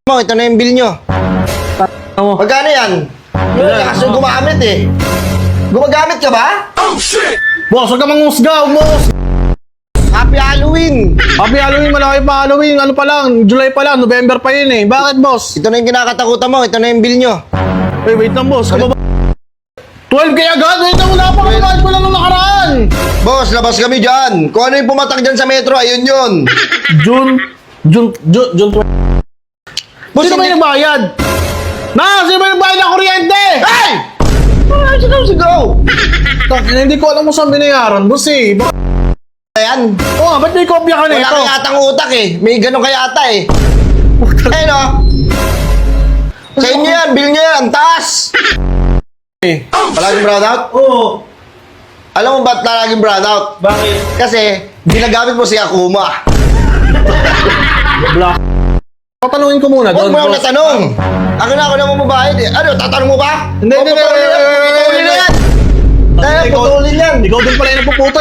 mo, ito na yung bill nyo. Magkano yan? Yung lakas yung gumamit eh. Gumagamit ka ba? Boss, huwag ka mangusga, boss! Happy Halloween! Happy Halloween, malaki pa Halloween. Ano pa lang, July pa lang, November pa yun eh. Bakit, boss? Ito na yung kinakatakutan mo, ito na yung bill nyo. Wait lang, boss. Kababa. 12K agad? Wait lang, wala pa kami ko lang nung nakaraan. Boss, labas kami dyan. Kung ano yung pumatak dyan sa metro, ayun yun. June 20. Boss, Sino ba hindi- yung nagbayad? Sino ba yung nagbayad ng kuryente? Hey! Sigaw! Hindi ko alam kung saan binayaran, boss eh. Ayan. Oo nga, ba't may kopya ka na Wala ito? ka yatang utak eh. May ganun ka yata eh. Ayun o. Sa inyo yan, bill nyo yan, taas! Palaging brownout? Oo. Alam mo ba't palaging brownout? Bakit? Kasi, ginagamit mo si Akuma. Black. Tatanungin ko muna Huwag doon. mo ako boss. natanong. Ako na mababayad eh. Ano, tatanong mo ba? Hindi, O, hindi, putulin hindi, yan. Putulin na yan. Kaya Ikaw- putulin yan. Ikaw din pala yung nagpuputol.